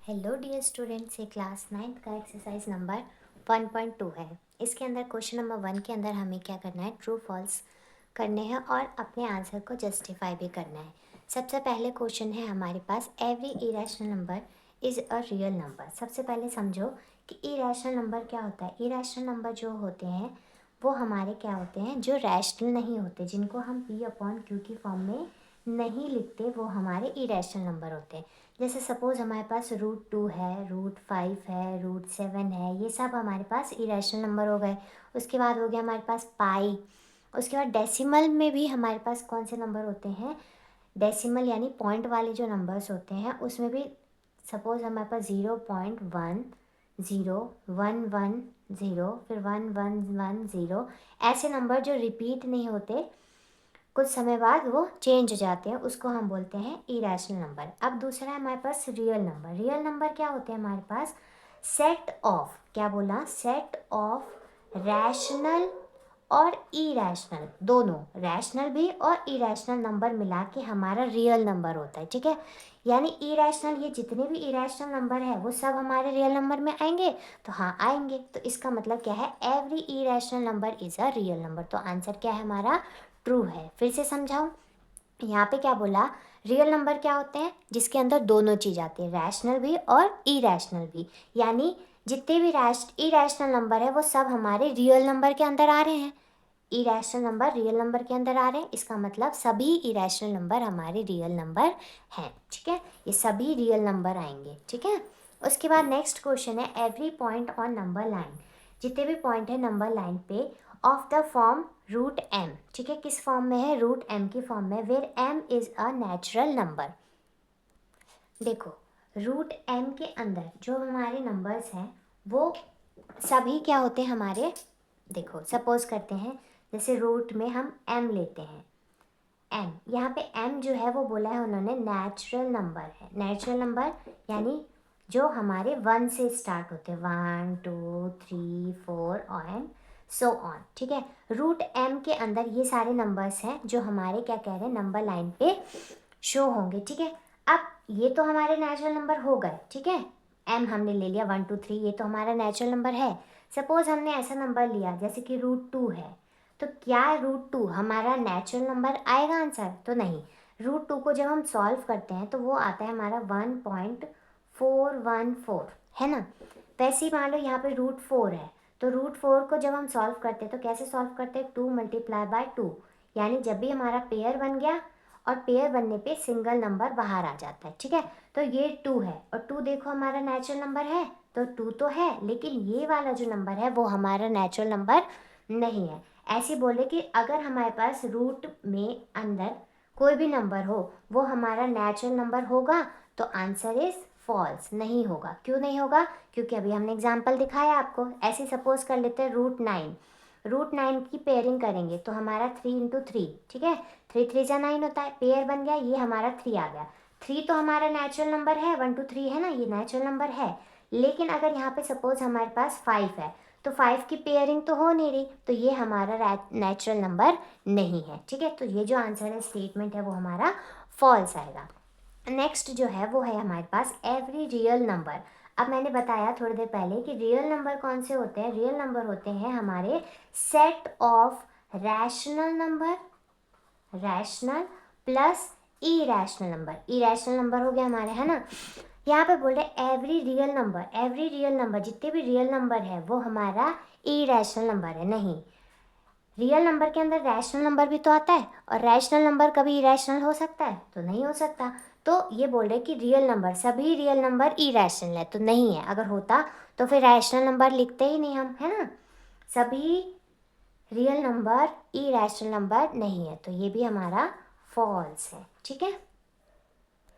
Hello dear students, ये class 9th का exercise number 1.2 है। इसके अंदर क्वेश्चन नंबर 1 के अंदर हमें क्या करना है, ट्रू फॉल्स करने हैं और अपने आंसर को जस्टिफाई भी करना है। सबसे पहले क्वेश्चन है हमारे पास, every irrational number is a real number. सबसे पहले समझो कि इरेशनल नंबर क्या होता है। इरेशनल नंबर जो होते हैं वो हमारे क्या होते हैं, जो रैशनल नहीं होते, जिनको हम P/Q की फॉर्म में नहीं लिखते, वो हमारे इरेशनल नंबर होते हैं। जैसे सपोज़ हमारे पास √2 है, √5 है, √7 है, ये सब हमारे पास इरेशनल नंबर हो गए। उसके बाद हो गया हमारे पास पाई। उसके बाद डेसिमल में भी हमारे पास कौन से नंबर होते हैं, डेसिमल यानी पॉइंट वाले जो नंबर्स होते हैं उसमें भी सपोज़ हमारे पास 0.1 0 1 1 0 फिर 1 1 1 0, ऐसे नंबर जो रिपीट नहीं होते, कुछ समय बाद वो चेंज हो जाते हैं, उसको हम बोलते हैं इरेशनल नंबर। अब दूसरा है हमारे पास रियल नंबर। रियल नंबर क्या होते हैं हमारे पास, सेट ऑफ, क्या बोला, सेट ऑफ रैशनल और इरेशनल, दोनों रैशनल भी और इरेशनल नंबर मिला के हमारा रियल नंबर होता है। ठीक है, यानी इरेशनल, ये जितने भी इरेशनल नंबर है वो सब हमारे रियल नंबर में आएंगे। तो हाँ आएंगे, तो इसका मतलब क्या है, every irrational number is a real number. तो आंसर क्या है हमारा, ट्रू है। फिर से समझाऊं, यहाँ पे क्या बोला, रियल नंबर क्या होते हैं, जिसके अंदर दोनों चीज़ आती है, रैशनल भी और इरेशनल भी। यानी जितने भी इरेशनल नंबर है वो सब हमारे रियल नंबर के अंदर आ रहे हैं। इरेशनल नंबर रियल नंबर के अंदर आ रहे हैं, इसका मतलब सभी इरेशनल नंबर हमारे रियल नंबर हैं। ठीक है, ये सभी रियल नंबर आएंगे। ठीक है, उसके बाद नेक्स्ट क्वेश्चन है, every point on number line, जितने भी पॉइंट है नंबर लाइन पे, ऑफ द फॉर्म √m। ठीक है, किस फॉर्म में है, √m की फॉर्म में, where m is a natural number. देखो, √m के अंदर जो हमारे नंबर्स हैं वो सभी क्या होते हैं हमारे, देखो सपोज करते हैं, जैसे रूट में हम m लेते हैं, m, यहाँ पे m जो है वो बोला है उन्होंने नेचुरल नंबर है। नेचुरल नंबर यानी जो हमारे 1 से स्टार्ट होते हैं, 1 2 3 4 एंड सो ऑन। ठीक है, √m के अंदर ये सारे नंबर्स हैं जो हमारे क्या कह रहे हैं, नंबर लाइन पे शो होंगे। ठीक है, अब ये तो हमारे नेचुरल नंबर हो गए। ठीक है, m हमने ले लिया 1 2 3, ये तो हमारा नेचुरल नंबर है। सपोज हमने ऐसा नंबर लिया जैसे कि √2 है, तो क्या √2 हमारा नेचुरल नंबर आएगा आंसर, तो नहीं। √2 को जब हम सॉल्व करते हैं तो वो आता है हमारा 1.414, है ना। वैसे ही मान लो यहाँ पे √4 है, तो √4 को जब हम सॉल्व करते हैं तो कैसे सॉल्व करते हैं, 2 × 2, यानी जब भी हमारा पेयर बन गया और पेयर बनने पे सिंगल नंबर बाहर आ जाता है। ठीक है, तो ये 2 है और 2 देखो हमारा नेचुरल नंबर है, तो 2 तो है, लेकिन ये वाला जो नंबर है वो हमारा नेचुरल नंबर नहीं है। ऐसे बोले कि अगर हमारे पास रूट में अंदर कोई भी नंबर हो वो हमारा नेचुरल नंबर होगा, तो आंसर इज फॉल्स, नहीं होगा। क्यों नहीं होगा, क्योंकि अभी हमने एग्जाम्पल दिखाया आपको। ऐसे सपोज कर लेते हैं √9, √9 की पेयरिंग करेंगे तो हमारा 3 × 3, ठीक है, 3 3 जा 9 होता है, पेयर बन गया, ये हमारा 3 आ गया। 3 तो हमारा नेचुरल नंबर है, 1 2 3 है ना, ये नेचुरल नंबर है। लेकिन अगर यहाँ पे सपोज हमारे पास 5 है, तो 5 की पेयरिंग तो हो नहीं रही, तो ये हमारा नेचुरल नंबर नहीं है। ठीक है, तो ये जो आंसर है, स्टेटमेंट है, वो हमारा फॉल्स आएगा। नेक्स्ट जो है वो है हमारे पास एवरी रियल नंबर। अब मैंने बताया थोड़ी देर पहले कि रियल नंबर कौन से होते हैं, रियल नंबर होते हैं हमारे set of rational number, rational plus irrational number. Irrational number हो गया हमारे, है ना। यहाँ पे बोल रहे every real number, every real number, जितने भी रियल नंबर है वो हमारा इरेशनल नंबर है। नहीं, रियल नंबर के अंदर रैशनल नंबर भी तो आता है, और रैशनल नंबर कभी इरेशनल हो सकता है, तो नहीं हो सकता। तो ये बोल रहे कि रियल नंबर, सभी रियल नंबर इरेशनल है, तो नहीं है। अगर होता तो फिर रैशनल नंबर लिखते ही नहीं हम, है ना। सभी रियल नंबर इरेशनल नंबर नहीं है, तो ये भी हमारा फॉल्स है। ठीक है।